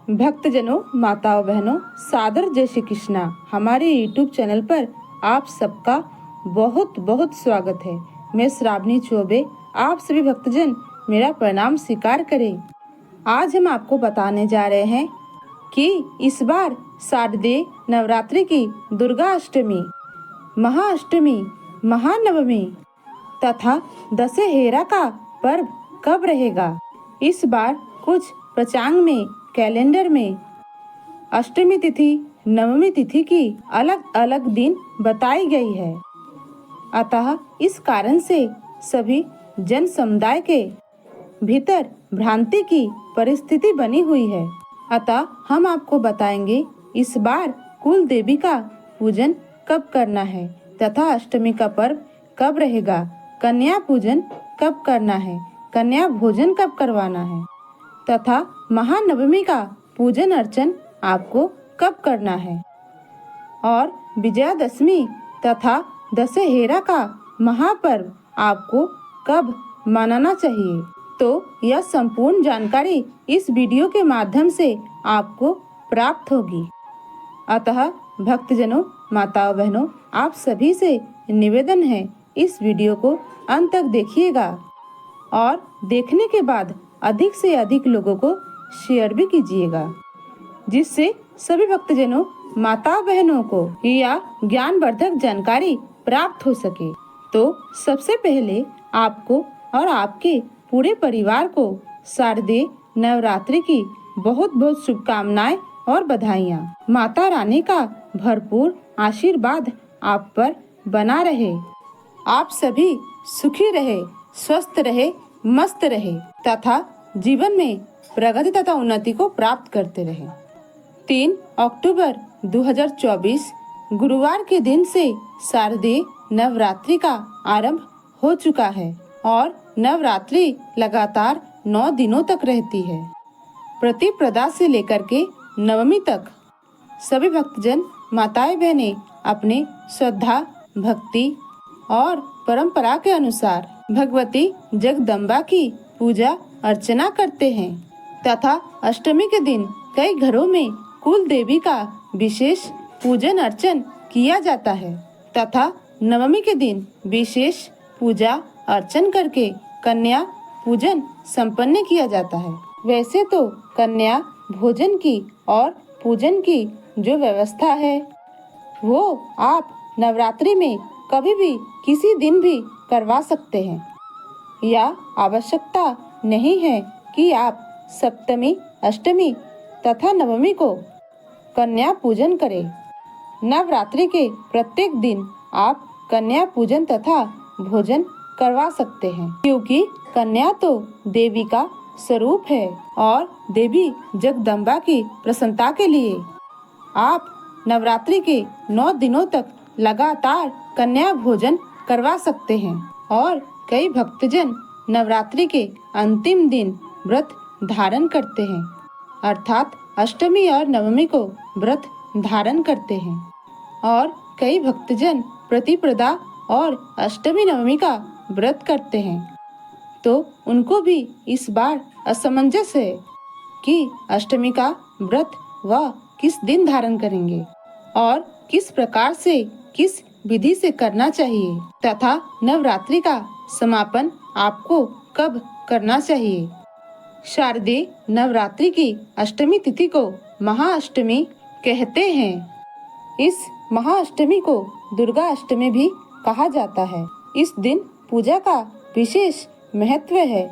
भक्तजनों, माताओं, बहनों, सादर जय श्री कृष्णा। हमारे YouTube चैनल पर आप सबका बहुत बहुत स्वागत है। मैं श्रावणी चौबे, आप सभी भक्तजन मेरा प्रणाम स्वीकार करें। आज हम आपको बताने जा रहे हैं कि इस बार शारदीय नवरात्रि की दुर्गा अष्टमी, महाअष्टमी, महानवमी तथा दशहरा का पर्व कब रहेगा। इस बार कुछ पंचांग में, कैलेंडर में अष्टमी तिथि, नवमी तिथि की अलग अलग दिन बताई गई है। अतः इस कारण से सभी जन समुदाय के भीतर भ्रांति की परिस्थिति बनी हुई है। अतः हम आपको बताएंगे इस बार कुल देवी का पूजन कब करना है तथा अष्टमी का पर्व कब रहेगा, कन्या पूजन कब करना है, कन्या भोजन कब करवाना है तथा महानवमी का पूजन अर्चन आपको कब करना है और विजयादशमी तथा दशहरा का महापर्व आपको कब मनाना चाहिए। तो यह संपूर्ण जानकारी इस वीडियो के माध्यम से आपको प्राप्त होगी। अतः भक्तजनों, माताओं, बहनों, आप सभी से निवेदन है इस वीडियो को अंत तक देखिएगा और देखने के बाद अधिक से अधिक लोगों को शेयर भी कीजिएगा, जिससे सभी भक्तजनों, माता बहनों को यह ज्ञानवर्धक जानकारी प्राप्त हो सके। तो सबसे पहले आपको और आपके पूरे परिवार को शारदीय नवरात्रि की बहुत बहुत शुभकामनाएं और बधाइयाँ। माता रानी का भरपूर आशीर्वाद आप पर बना रहे। आप सभी सुखी रहे, स्वस्थ रहे, मस्त रहे तथा जीवन में प्रगति तथा उन्नति को प्राप्त करते रहे। 3 अक्टूबर 2024 गुरुवार के दिन से शारदीय नवरात्रि का आरंभ हो चुका है और नवरात्रि लगातार 9 दिनों तक रहती है। प्रतिपदा से लेकर के नवमी तक सभी भक्तजन, माताएं, बहनें अपने श्रद्धा, भक्ति और परंपरा के अनुसार भगवती जगदम्बा की पूजा अर्चना करते हैं तथा अष्टमी के दिन कई घरों में कुल देवी का विशेष पूजन अर्चन किया जाता है तथा नवमी के दिन विशेष पूजा अर्चन करके कन्या पूजन संपन्न किया जाता है। वैसे तो कन्या भोजन की और पूजन की जो व्यवस्था है वो आप नवरात्रि में कभी भी किसी दिन भी करवा सकते हैं। या आवश्यकता नहीं है कि आप सप्तमी, अष्टमी तथा नवमी को कन्या पूजन करें। नवरात्रि के प्रत्येक दिन आप कन्या पूजन तथा भोजन करवा सकते हैं, क्योंकि कन्या तो देवी का स्वरूप है और देवी जगदम्बा की प्रसन्नता के लिए आप नवरात्रि के 9 दिनों तक लगातार कन्या भोजन करवा सकते हैं। और कई भक्तजन नवरात्रि के अंतिम दिन व्रत धारण करते हैं, अर्थात अष्टमी और नवमी को व्रत धारण करते हैं। और कई भक्तजन प्रतिपदा और अष्टमी नवमी का व्रत करते हैं। तो उनको भी इस बार असमंजस है कि अष्टमी का व्रत वह किस दिन धारण करेंगे और किस प्रकार से, किस विधि से करना चाहिए तथा नवरात्रि का समापन आपको कब करना चाहिए। शारदीय नवरात्रि की अष्टमी तिथि को महाअष्टमी कहते हैं। इस महाअष्टमी को दुर्गा अष्टमी भी कहा जाता है। इस दिन पूजा का विशेष महत्व है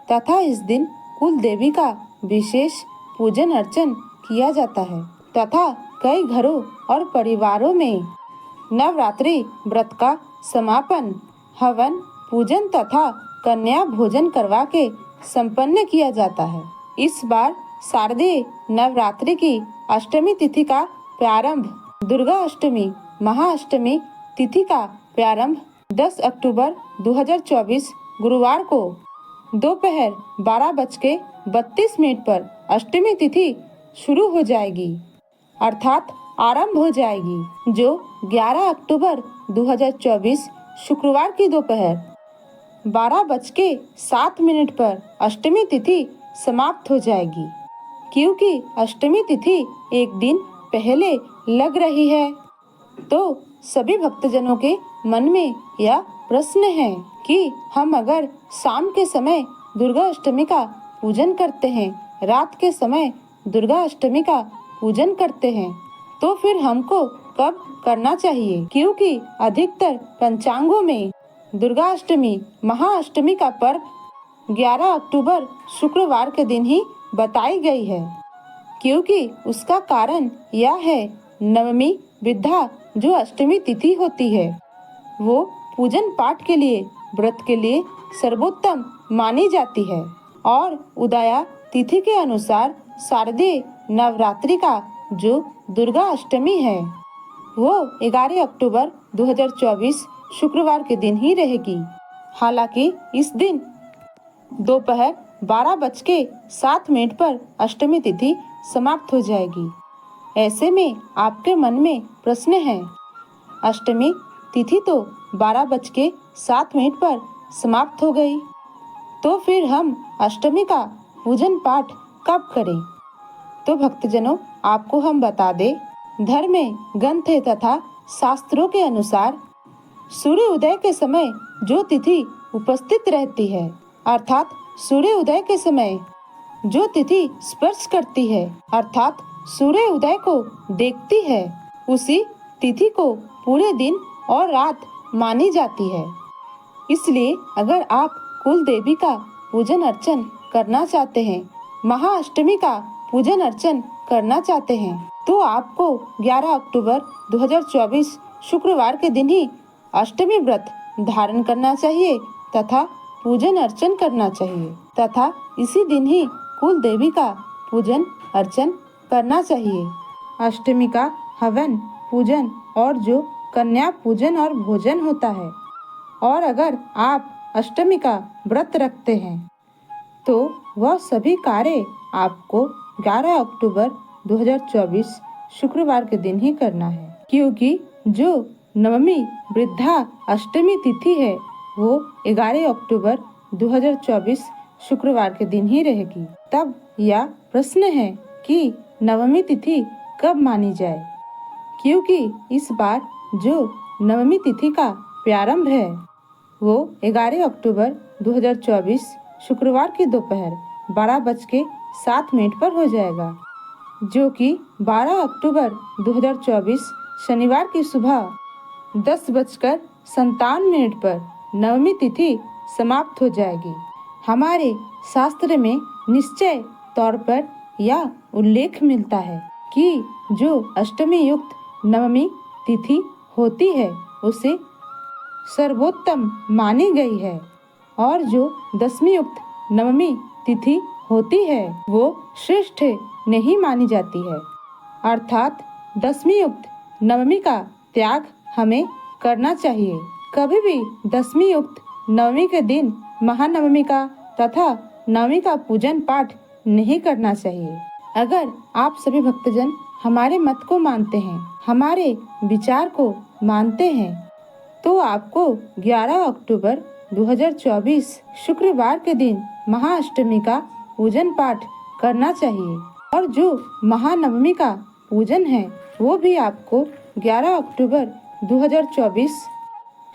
तथा इस दिन कुल देवी का विशेष पूजन अर्चन किया जाता है तथा कई घरों और परिवारों में नवरात्रि व्रत का समापन हवन, पूजन तथा कन्या भोजन करवा के संपन्न किया जाता है। इस बार शारदीय नवरात्रि की अष्टमी तिथि का प्रारंभ, दुर्गा अष्टमी, महाअष्टमी तिथि का प्रारंभ 10 अक्टूबर 2024 गुरुवार को दोपहर 12:32 पर अष्टमी तिथि शुरू हो जाएगी, अर्थात आरंभ हो जाएगी, जो 11 अक्टूबर 2024 शुक्रवार की दोपहर 12:07 पर अष्टमी तिथि समाप्त हो जाएगी। क्योंकि अष्टमी तिथि एक दिन पहले लग रही है। तो सभी भक्तजनों के मन में यह प्रश्न है कि हम अगर शाम के समय दुर्गा अष्टमी का पूजन करते हैं, रात के समय दुर्गा अष्टमी का पूजन करते हैं, तो फिर हमको कब करना चाहिए? क्योंकि अधिकतर पंचांगों में दुर्गा अष्टमी महाअष्टमी का पर्व 11 अक्टूबर शुक्रवार के दिन ही बताई गई है। क्योंकि उसका कारण यह है, नवमी वृद्धा जो अष्टमी तिथि होती है वो पूजन पाठ के लिए, व्रत के लिए सर्वोत्तम मानी जाती है। और उदया तिथि के अनुसार शारदीय नवरात्रि का जो दुर्गा अष्टमी है वो 11 अक्टूबर 2024 शुक्रवार के दिन ही रहेगी। हालांकि इस दिन दोपहर 12:07 पर अष्टमी तिथि समाप्त हो जाएगी। ऐसे में आपके मन में प्रश्न है, अष्टमी तिथि तो 12:07 पर समाप्त हो गई, तो फिर हम अष्टमी का पूजन पाठ कब करें? तो भक्तजनों, आपको हम बता दें, धर्म में ग्रंथ तथा शास्त्रों के अनुसार सूर्य उदय के समय जो तिथि उपस्थित रहती है, अर्थात सूर्य उदय के समय जो तिथि स्पर्श करती है, अर्थात सूर्य उदय को देखती है, उसी तिथि को पूरे दिन और रात मानी जाती है। इसलिए अगर आप कुल देवी का पूजन अर्चन करना चाहते हैं, महाअष्टमी का पूजन अर्चन करना चाहते हैं, तो आपको 11 अक्टूबर 2024 शुक्रवार के दिन ही अष्टमी व्रत धारण करना चाहिए तथा पूजन अर्चन करना चाहिए तथा इसी दिन ही कुल देवी का पूजन अर्चन करना चाहिए। अष्टमी का हवन पूजन और जो कन्या पूजन और भोजन होता है, और अगर आप अष्टमी का व्रत रखते हैं तो वह सभी कार्य आपको 11 अक्टूबर 2024 शुक्रवार के दिन ही करना है। क्योंकि जो नवमी वृद्धा अष्टमी तिथि है वो 11 अक्टूबर 2024 शुक्रवार के दिन ही रहेगी। तब यह प्रश्न है कि नवमी तिथि कब मानी जाए? क्योंकि इस बार जो नवमी तिथि का प्रारंभ है वो 11 अक्टूबर 2024 शुक्रवार की दोपहर 12:07 पर हो जाएगा, जो कि 12 अक्टूबर 2024 शनिवार की सुबह 10:57 पर नवमी तिथि समाप्त हो जाएगी। हमारे शास्त्र में निश्चय तौर पर यह उल्लेख मिलता है कि जो अष्टमी युक्त नवमी तिथि होती है उसे सर्वोत्तम मानी गई है, और जो दशमी युक्त नवमी तिथि होती है वो श्रेष्ठ नहीं मानी जाती है। अर्थात दशमी युक्त नवमी का त्याग हमें करना चाहिए। कभी भी दशमी युक्त नवमी के दिन महानवमी का तथा नवमी का पूजन पाठ नहीं करना चाहिए। अगर आप सभी भक्तजन हमारे मत को मानते हैं, हमारे विचार को मानते हैं, तो आपको 11 अक्टूबर 2024 शुक्रवार के दिन महाअष्टमी का पूजन पाठ करना चाहिए, और जो महानवमी का पूजन है वो भी आपको 11 अक्टूबर 2024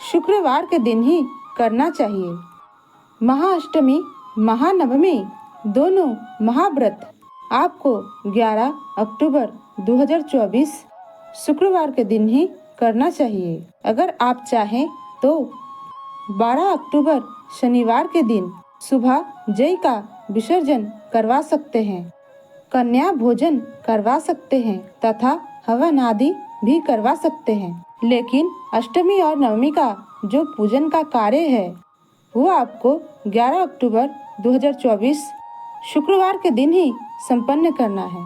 शुक्रवार के दिन ही करना चाहिए। महाअष्टमी महानवमी दोनों महाव्रत आपको 11 अक्टूबर 2024 शुक्रवार के दिन ही करना चाहिए। अगर आप चाहें तो 12 अक्टूबर शनिवार के दिन सुबह जय का विसर्जन करवा सकते हैं, कन्या भोजन करवा सकते हैं तथा हवन आदि भी करवा सकते हैं। लेकिन अष्टमी और नवमी का जो पूजन का कार्य है वो आपको 11 अक्टूबर 2024 शुक्रवार के दिन ही संपन्न करना है।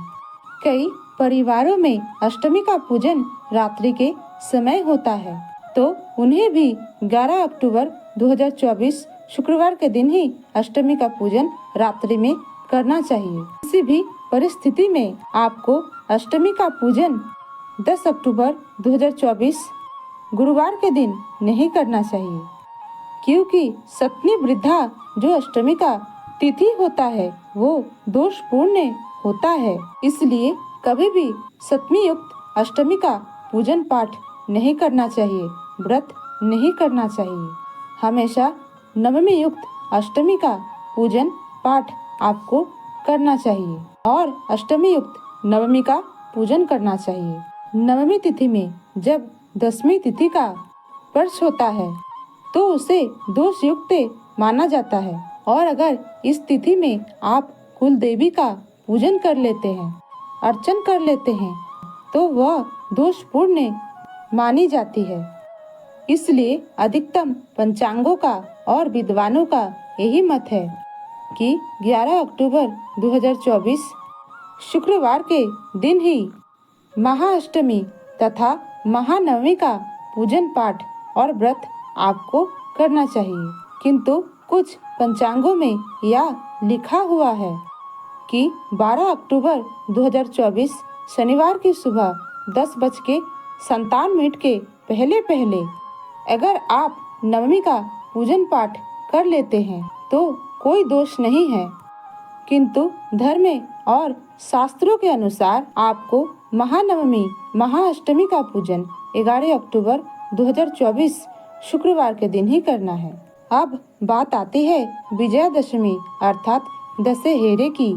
कई परिवारों में अष्टमी का पूजन रात्रि के समय होता है, तो उन्हें भी 11 अक्टूबर 2024 शुक्रवार के दिन ही अष्टमी का पूजन रात्रि में करना चाहिए। किसी भी परिस्थिति में आपको अष्टमी का पूजन 10 अक्टूबर 2024 गुरुवार के दिन नहीं करना चाहिए, क्योंकि सप्तमी वृद्धा जो अष्टमी का तिथि होता है वो दोषपूर्ण होता है। इसलिए कभी भी सप्तमी युक्त अष्टमी का पूजन पाठ नहीं करना चाहिए, व्रत नहीं करना चाहिए। हमेशा नवमी युक्त अष्टमी का पूजन पाठ आपको करना चाहिए और अष्टमी युक्त नवमी का पूजन करना चाहिए। नवमी तिथि में जब दसवीं तिथि का स्पर्श होता है तो उसे दोष युक्त माना जाता है और अगर इस तिथि में आप कुल देवी का पूजन कर लेते हैं, अर्चन कर लेते हैं तो वह दोषपूर्ण मानी जाती है। इसलिए अधिकतम पंचांगों का और विद्वानों का यही मत है कि 11 अक्टूबर 2024 शुक्रवार के दिन ही महाअष्टमी तथा महानवमी का पूजन पाठ और व्रत आपको करना चाहिए। किंतु कुछ पंचांगों में यह लिखा हुआ है कि 12 अक्टूबर 2024 शनिवार की सुबह 10:57 के पहले पहले अगर आप नवमी का पूजन पाठ कर लेते हैं तो कोई दोष नहीं है। किंतु धर्म और शास्त्रों के अनुसार आपको महानवमी महाअष्टमी का पूजन 11 अक्टूबर 2024 शुक्रवार के दिन ही करना है। अब बात आती है विजयादशमी अर्थात दशहरे की।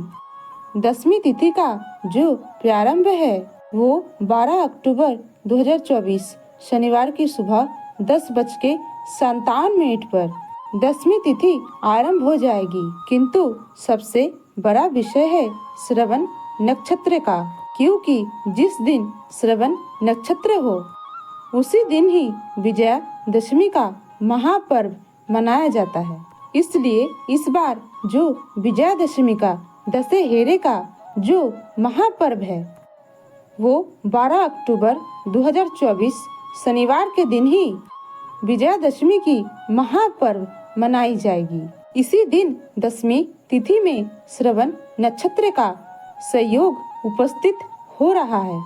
दसवीं तिथि का जो प्रारंभ है वो 12 अक्टूबर 2024 शनिवार की सुबह 10:57 पर दसवीं तिथि आरंभ हो जाएगी। किंतु सबसे बड़ा विषय है श्रवण नक्षत्र का, क्योंकि जिस दिन श्रवण नक्षत्र हो उसी दिन ही विजयादशमी का महापर्व मनाया जाता है। इसलिए इस बार जो विजयादशमी का दशहरे का जो महापर्व है वो 12 अक्टूबर 2024 शनिवार के दिन ही विजयादशमी की महापर्व मनाई जाएगी। इसी दिन दसवीं तिथि में श्रवण नक्षत्र का संयोग उपस्थित हो रहा है।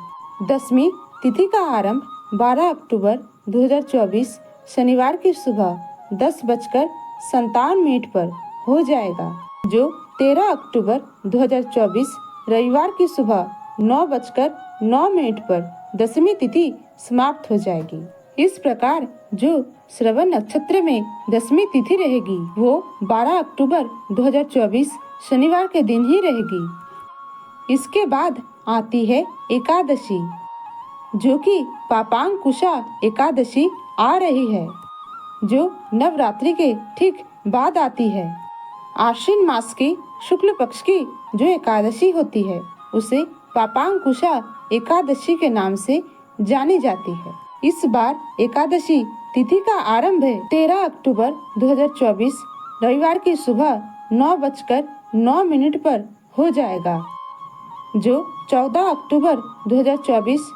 दसवीं तिथि का आरंभ 12 अक्टूबर 2024 शनिवार की सुबह 10:57 पर हो जाएगा, जो 13 अक्टूबर 2024 रविवार की सुबह 9:09 पर दसवीं तिथि समाप्त हो जाएगी। इस प्रकार जो श्रवण नक्षत्र में दसवीं तिथि रहेगी वो 12 अक्टूबर 2024 शनिवार के दिन ही रहेगी। इसके बाद आती है एकादशी, जो कि पापांकुशा एकादशी आ रही है, जो नवरात्रि के ठीक बाद आती है। आश्विन मास की शुक्ल पक्ष की जो एकादशी होती है उसे पापांकुशा एकादशी के नाम से जानी जाती है। इस बार एकादशी तिथि का आरंभ 13 अक्टूबर 2024 रविवार की सुबह 9:09 पर हो जाएगा, जो 14 अक्टूबर 2024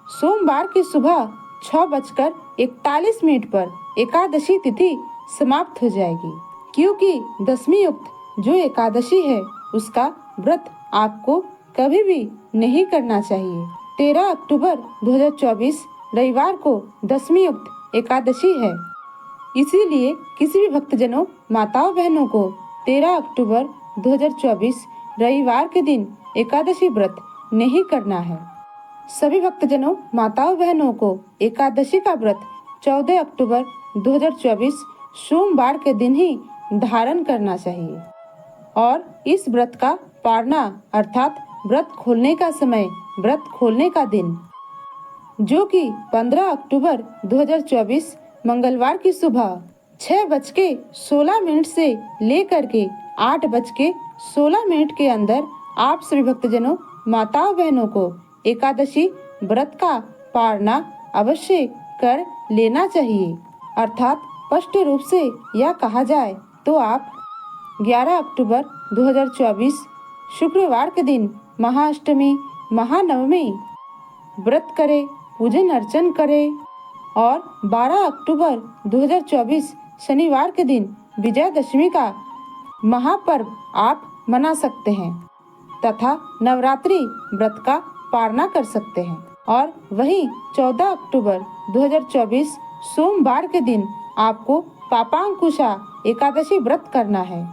सोमवार की सुबह 6:41 पर एकादशी तिथि समाप्त हो जाएगी। क्योंकि दसवीं युक्त जो एकादशी है उसका व्रत आपको कभी भी नहीं करना चाहिए। 13 अक्टूबर 2024 रविवार को दसवीं युक्त एकादशी है। इसीलिए किसी भी भक्तजनों माताओं बहनों को 13 अक्टूबर 2024 रविवार के दिन एकादशी व्रत नहीं करना है। सभी भक्तजनों माताओं बहनों को एकादशी का व्रत 14 अक्टूबर 2024 सोमवार के दिन ही धारण करना चाहिए और इस व्रत का पारना अर्थात व्रत खोलने का समय, व्रत खोलने का दिन, जो कि 15 अक्टूबर 2024 मंगलवार की सुबह 6:16 से लेकर के 8:16 के अंदर आप सभी भक्तजनों माताओं बहनों को एकादशी व्रत का पारना अवश्य कर लेना चाहिए। अर्थात स्पष्ट रूप से यह कहा जाए तो आप 11 अक्टूबर 2024 शुक्रवार के दिन महाअष्टमी महानवमी व्रत करें, पूजन अर्चन करें और 12 अक्टूबर 2024 शनिवार के दिन विजयादशमी का महापर्व आप मना सकते हैं तथा नवरात्रि व्रत का पारना कर सकते हैं। और वहीं 14 अक्टूबर 2024 सोमवार के दिन आपको पापांकुशा एकादशी व्रत करना है।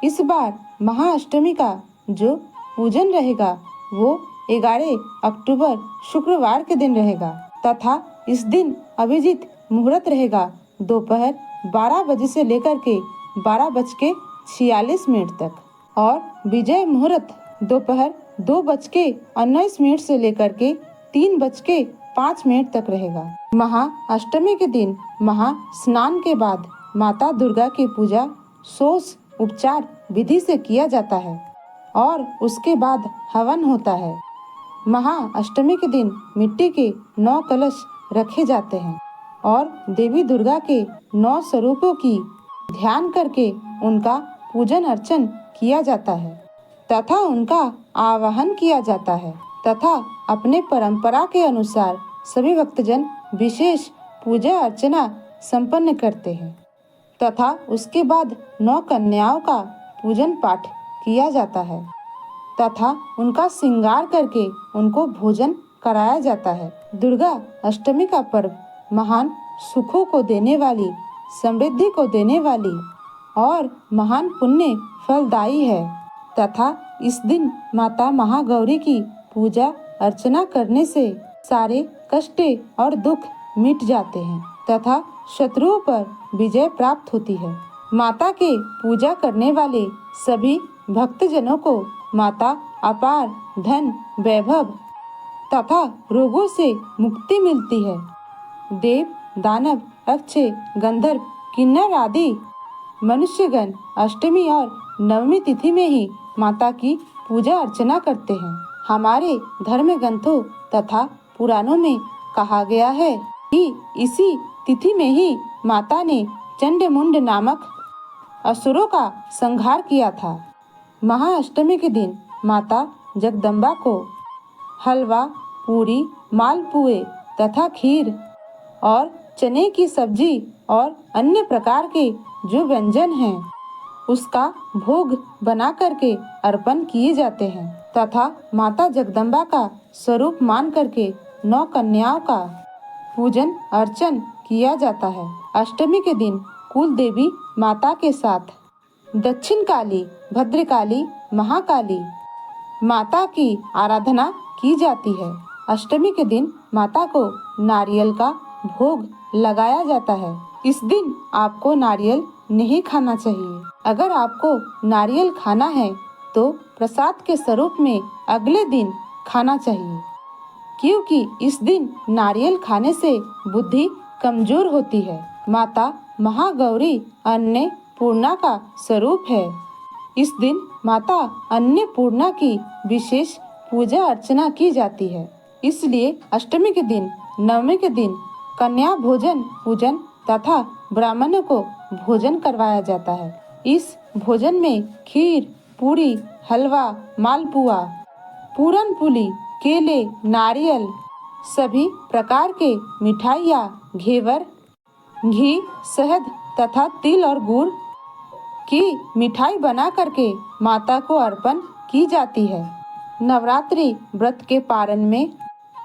इस बार महाअष्टमी का जो पूजन रहेगा वो 11 अक्टूबर शुक्रवार के दिन रहेगा तथा इस दिन अभिजीत मुहूर्त रहेगा दोपहर 12 बजे से लेकर के 12:46 तक और विजय मुहूर्त दोपहर 2:19 से लेकर के 3:05 तक रहेगा। महाअष्टमी के दिन महा स्नान के बाद माता दुर्गा की पूजा षोडश उपचार विधि से किया जाता है और उसके बाद हवन होता है। महाअष्टमी के दिन मिट्टी के 9 कलश रखे जाते हैं और देवी दुर्गा के 9 स्वरूपों की ध्यान करके उनका पूजन अर्चन किया जाता है तथा उनका आवाहन किया जाता है तथा अपने परंपरा के अनुसार सभी भक्तजन विशेष पूजा अर्चना संपन्न करते हैं तथा उसके बाद 9 कन्याओं का पूजन पाठ किया जाता है तथा उनका श्रृंगार करके उनको भोजन कराया जाता है। दुर्गा अष्टमी का पर्व महान सुखों को देने वाली, समृद्धि को देने वाली और महान पुण्य फलदायी है तथा इस दिन माता महागौरी की पूजा अर्चना करने से सारे कष्ट और दुख मिट जाते हैं तथा शत्रुओं पर विजय प्राप्त होती है। माता के पूजा करने वाले सभी भक्तजनों को माता अपार धन वैभव तथा रोगों से मुक्ति मिलती है। देव दानव अक्षय गंधर्व किन्नर आदि मनुष्यगण अष्टमी और नवमी तिथि में ही माता की पूजा अर्चना करते हैं। हमारे धर्म ग्रंथों तथा पुराणों में कहा गया है कि इसी तिथि में ही माता ने चंडमुंड नामक असुरों का संहार किया था। महाअष्टमी के दिन माता जगदम्बा को हलवा पूरी मालपुए तथा खीर और चने की सब्जी और अन्य प्रकार के जो व्यंजन हैं उसका भोग बना करके अर्पण किए जाते हैं तथा माता जगदम्बा का स्वरूप मान करके 9 कन्याओं का पूजन अर्चन किया जाता है। अष्टमी के दिन कुल देवी माता के साथ दक्षिण काली, भद्रकाली, महाकाली माता की आराधना की जाती है। अष्टमी के दिन माता को नारियल का भोग लगाया जाता है। इस दिन आपको नारियल नहीं खाना चाहिए। अगर आपको नारियल खाना है तो प्रसाद के स्वरूप में अगले दिन खाना चाहिए, क्योंकि इस दिन नारियल खाने से बुद्धि कमजोर होती है। माता महागौरी अन्नपूर्णा का स्वरूप है। इस दिन माता अन्नपूर्णा की विशेष पूजा अर्चना की जाती है। इसलिए अष्टमी के दिन, नवमी के दिन कन्या भोजन पूजन तथा ब्राह्मणों को भोजन करवाया जाता है। इस भोजन में खीर, पूरी, हलवा, मालपुआ, पूरन पुली, केले, नारियल, सभी प्रकार के मिठाइयाँ, घेवर, घी, शहद तथा तिल और गुड़ की मिठाई बना करके माता को अर्पण की जाती है। नवरात्रि व्रत के पारण में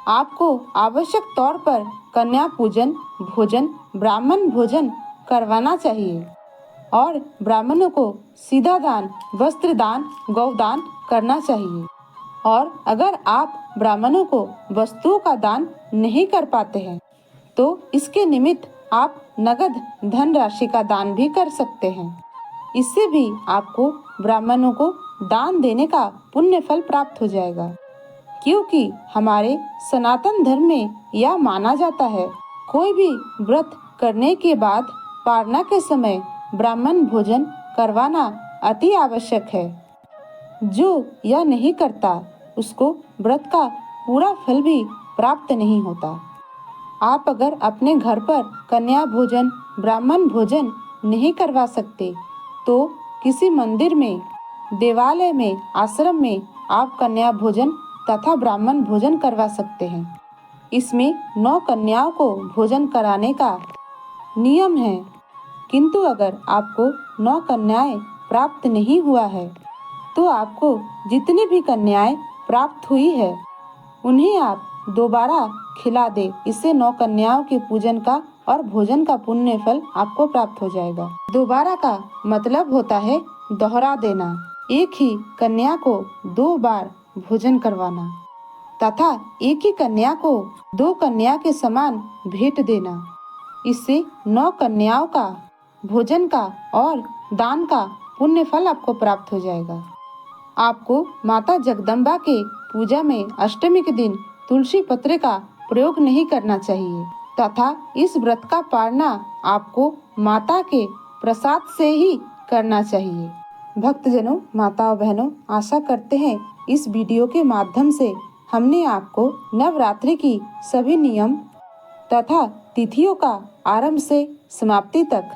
आपको आवश्यक तौर पर कन्या पूजन भोजन, ब्राह्मण भोजन करवाना चाहिए और ब्राह्मणों को सीधा दान, वस्त्र दान, गौदान करना चाहिए। और अगर आप ब्राह्मणों को वस्तुओं का दान नहीं कर पाते हैं तो इसके निमित्त आप नगद धन राशि का दान भी कर सकते हैं। इससे भी आपको ब्राह्मणों को दान देने का पुण्य फल प्राप्त हो जाएगा, क्योंकि हमारे सनातन धर्म में यह माना जाता है कोई भी व्रत करने के बाद पारना के समय ब्राह्मण भोजन करवाना अति आवश्यक है। जो यह नहीं करता उसको व्रत का पूरा फल भी प्राप्त नहीं होता। आप अगर अपने घर पर कन्या भोजन, ब्राह्मण भोजन नहीं करवा सकते तो किसी मंदिर में, देवालय में, आश्रम में आप कन्या भोजन तथा ब्राह्मण भोजन करवा सकते हैं। इसमें 9 कन्याओं को भोजन कराने का नियम है, किंतु अगर आपको 9 कन्याएं प्राप्त नहीं हुआ है तो आपको जितनी भी कन्याएं प्राप्त हुई है उन्हें आप दोबारा खिला दे। इससे 9 कन्याओं के पूजन का और भोजन का पुण्य फल आपको प्राप्त हो जाएगा। दोबारा का मतलब होता है दोहरा देना। एक ही कन्या को 2 बार भोजन करवाना तथा एक ही कन्या को 2 कन्या के समान भेंट देना। इससे 9 कन्याओं का भोजन का और दान का पुण्य फल आपको प्राप्त हो जाएगा। आपको माता जगदम्बा के पूजा में अष्टमी के दिन तुलसी पत्र का प्रयोग नहीं करना चाहिए तथा इस व्रत का पालना आपको माता के प्रसाद से ही करना चाहिए। भक्तजनों, माताओं बहनों, आशा करते हैं इस वीडियो के माध्यम से हमने आपको नवरात्रि की सभी नियम तथा तिथियों का आरंभ से समाप्ति तक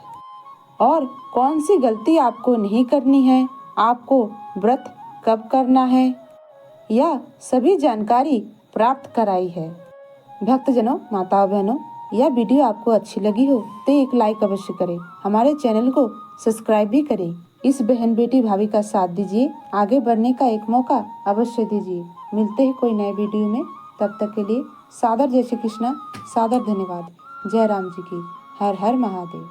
और कौन सी गलती आपको नहीं करनी है, आपको व्रत कब करना है, यह सभी जानकारी प्राप्त कराई है। भक्तजनों, माताओं बहनों, यह वीडियो आपको अच्छी लगी हो तो एक लाइक अवश्य करें, हमारे चैनल को सब्सक्राइब भी करें। इस बहन बेटी भाभी का साथ दीजिए, आगे बढ़ने का एक मौका अवश्य दीजिए। मिलते हैं कोई नए वीडियो में, तब तक के लिए सादर जय श्री कृष्णा, सादर धन्यवाद। जय राम जी की। हर हर महादेव।